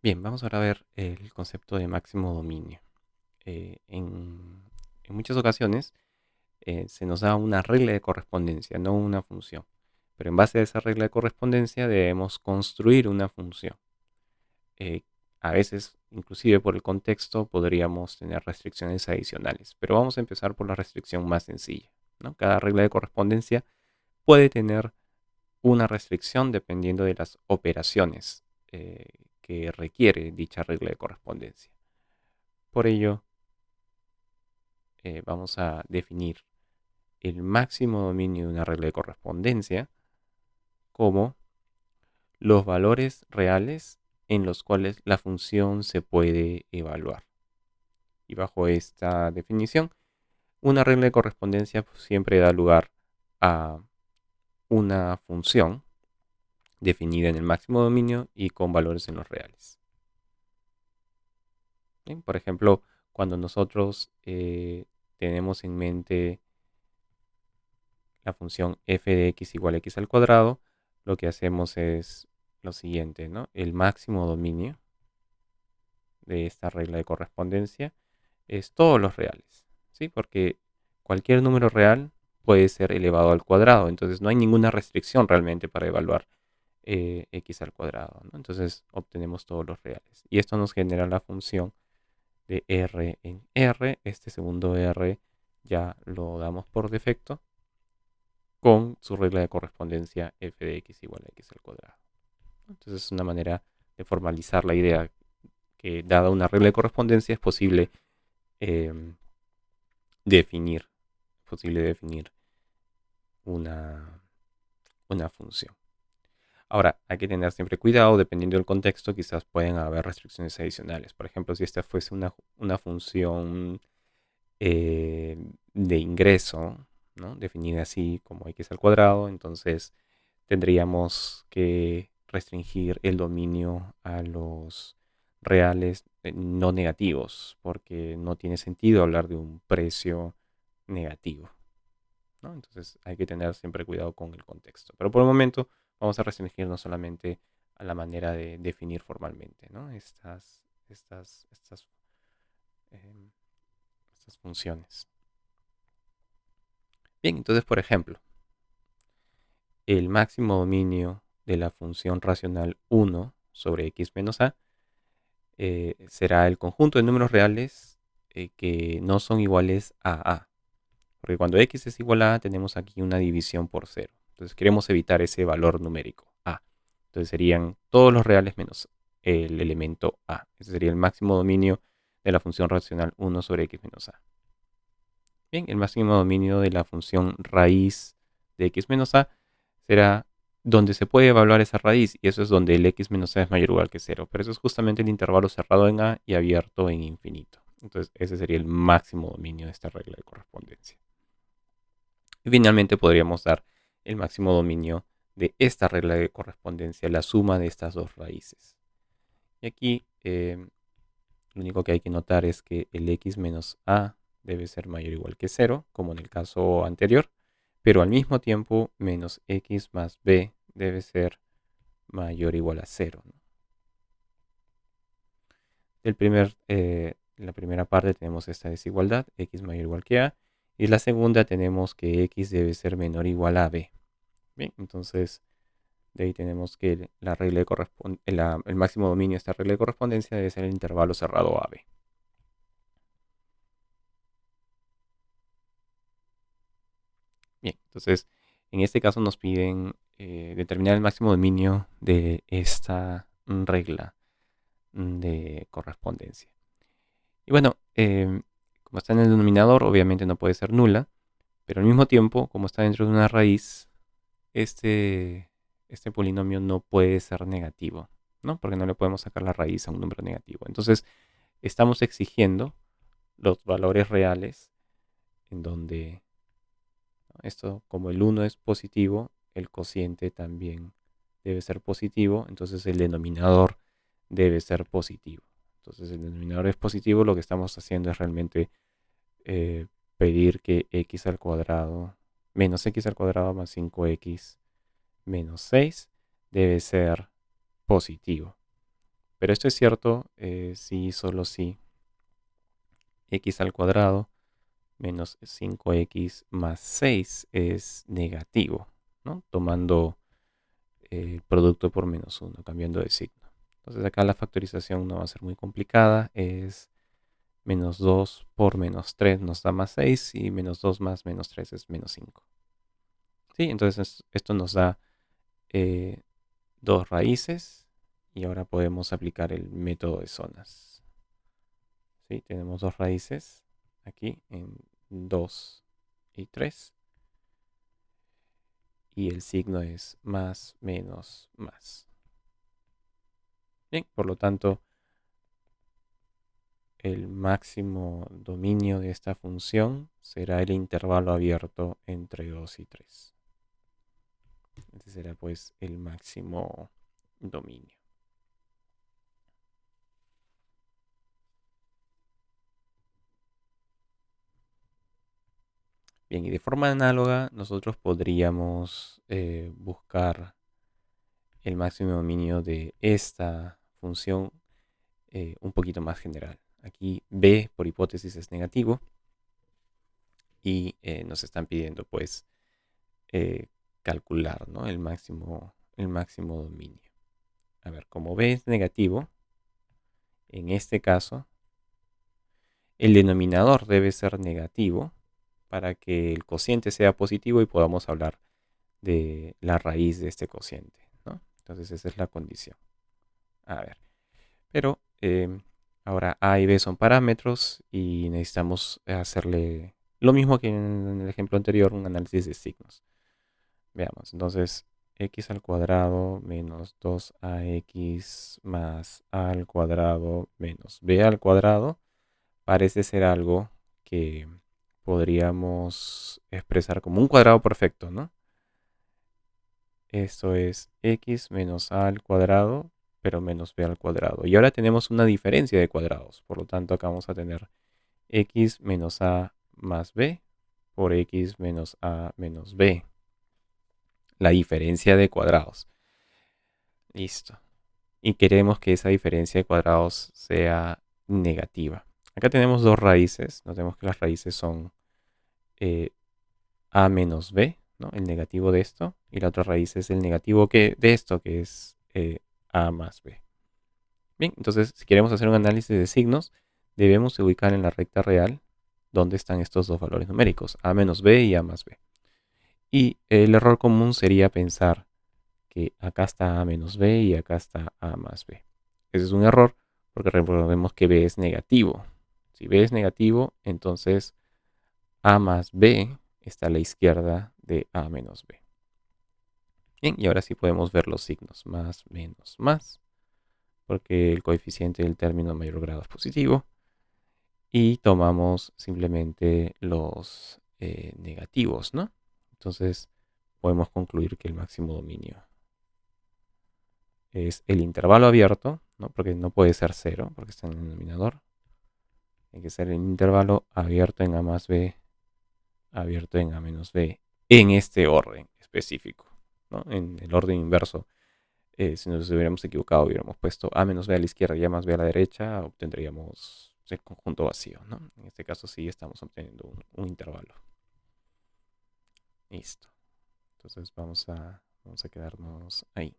Bien, vamos ahora a ver el concepto de máximo dominio. En muchas ocasiones se nos da una regla de correspondencia, no una función. Pero en base a esa regla de correspondencia debemos construir una función. Eh, a veces, inclusive por el contexto, podríamos tener restricciones adicionales. Pero vamos a empezar por la restricción más sencilla, ¿no? Cada regla de correspondencia puede tener una restricción dependiendo de las operaciones que requiere dicha regla de correspondencia. Por ello, vamos a definir el máximo dominio de una regla de correspondencia como los valores reales en los cuales la función se puede evaluar. Y bajo esta definición, una regla de correspondencia siempre da lugar a una función definida en el máximo dominio y con valores en los reales. Bien, por ejemplo, cuando nosotros tenemos en mente la función f de x igual a x al cuadrado, lo que hacemos es lo siguiente, ¿no? El máximo dominio de esta regla de correspondencia es todos los reales, ¿sí? Porque cualquier número real puede ser elevado al cuadrado, entonces no hay ninguna restricción realmente para evaluar x al cuadrado, ¿no? Entonces obtenemos todos los reales. Y esto nos genera la función de r en r. Este segundo r ya lo damos por defecto con su regla de correspondencia f de x igual a x al cuadrado. Entonces es una manera de formalizar la idea que dada una regla de correspondencia es eh, definir, posible definir una, una función. Ahora, hay que tener siempre cuidado, dependiendo del contexto, quizás pueden haber restricciones adicionales. Por ejemplo, si esta fuese una función eh, de ingreso, ¿no? Definida así como x al cuadrado, entonces tendríamos que restringir el dominio a los reales no negativos, porque no tiene sentido hablar de un precio negativo, ¿no? Entonces hay que tener siempre cuidado con el contexto. Pero por el momento vamos a restringirnos solamente a la manera de definir formalmente, ¿no? Eh, estas funciones. Bien, entonces por ejemplo, el máximo dominio de la función racional 1 sobre x menos a será el conjunto de números reales que no son iguales a a. Porque cuando x es igual a tenemos aquí una división por cero. Entonces queremos evitar ese valor numérico a. Entonces serían todos los reales menos el elemento a. Ese sería el máximo dominio de la función racional 1 sobre x menos a. Bien, el máximo dominio de la función raíz de x menos a será donde se puede evaluar esa raíz, y eso es donde el x menos a es mayor o igual que cero. Pero eso es justamente el intervalo cerrado en a y abierto en infinito. Entonces ese sería el máximo dominio de esta regla de correspondencia. Y finalmente podríamos dar el máximo dominio de esta regla de correspondencia, la suma de estas dos raíces. Y aquí lo único que hay que notar es que el x menos a debe ser mayor o igual que cero, como en el caso anterior, pero al mismo tiempo menos x más b debe ser mayor o igual a cero, ¿no? En la primera parte tenemos esta desigualdad, x mayor o igual que a, y en la segunda tenemos que x debe ser menor o igual a b. Bien, entonces de ahí tenemos que la regla de el máximo dominio de esta regla de correspondencia debe ser el intervalo cerrado AB. Bien, entonces en este caso nos piden determinar el máximo dominio de esta regla de correspondencia. Y bueno, como está en el denominador, obviamente no puede ser nula, pero al mismo tiempo, como está dentro de una raíz, este polinomio no puede ser negativo, ¿no? Porque no le podemos sacar la raíz a un número negativo. Entonces, estamos exigiendo los valores reales en donde, ¿no? Esto, como el uno es positivo, el cociente también debe ser positivo, entonces el denominador debe ser positivo. Entonces el denominador es positivo, lo que estamos haciendo es realmente eh, pedir que x al cuadrado menos x al cuadrado más 5x menos 6 debe ser positivo. Pero esto es cierto si solo si x al cuadrado menos 5x más 6 es negativo, ¿no? Tomando el producto por menos 1, cambiando de signo. Entonces acá la factorización no va a ser muy complicada, es menos 2 por menos 3 nos da más 6 y menos 2 más menos 3 es menos 5. ¿Sí? Entonces esto nos da dos raíces y ahora podemos aplicar el método de zonas. ¿Sí? Tenemos dos raíces aquí en 2 y 3 y el signo es más, menos, más. Bien, por lo tanto, el máximo dominio de esta función será el intervalo abierto entre 2 y 3. Este será pues el máximo dominio. Bien, y de forma análoga nosotros podríamos buscar el máximo dominio de esta función un poquito más general. Aquí b por hipótesis es negativo y nos están pidiendo pues eh, calcular, ¿no? el máximo dominio. A ver, como b es negativo, en este caso el denominador debe ser negativo para que el cociente sea positivo y podamos hablar de la raíz de este cociente, ¿no? Entonces esa es la condición. A ver, pero ahora a y b son parámetros y necesitamos hacerle lo mismo que en el ejemplo anterior, un análisis de signos. Veamos, entonces x al cuadrado menos 2ax más a al cuadrado menos b al cuadrado parece ser algo que podríamos expresar como un cuadrado perfecto, ¿no? Esto es x menos a al cuadrado, pero menos b al cuadrado. Y ahora tenemos una diferencia de cuadrados. Por lo tanto, acá vamos a tener x menos a más b por x menos a menos b. La diferencia de cuadrados. Listo. Y queremos que esa diferencia de cuadrados sea negativa. Acá tenemos dos raíces. Notemos que las raíces son a menos b, ¿no? El negativo de esto. Y la otra raíz es el negativo de esto, que es a más b. Bien, entonces si queremos hacer un análisis de signos, debemos ubicar en la recta real dónde están estos dos valores numéricos, a menos b y a más b. Y el error común sería pensar que acá está a menos b y acá está a más b. Ese es un error porque recordemos que b es negativo. Si b es negativo, entonces a más b está a la izquierda de a menos b. Bien, y ahora sí podemos ver los signos más, menos, más, porque el coeficiente del término de mayor grado es positivo. Y tomamos simplemente los negativos, ¿no? Entonces podemos concluir que el máximo dominio es el intervalo abierto, ¿no? Porque no puede ser 0, porque está en el denominador. Hay que ser el intervalo abierto en a más b, abierto en a menos b, en este orden específico, ¿no? En el orden inverso, si nos hubiéramos equivocado, hubiéramos puesto a menos b a la izquierda y a más b a la derecha, obtendríamos el conjunto vacío, ¿no? En este caso sí estamos obteniendo un intervalo. Listo. Entonces vamos a quedarnos ahí.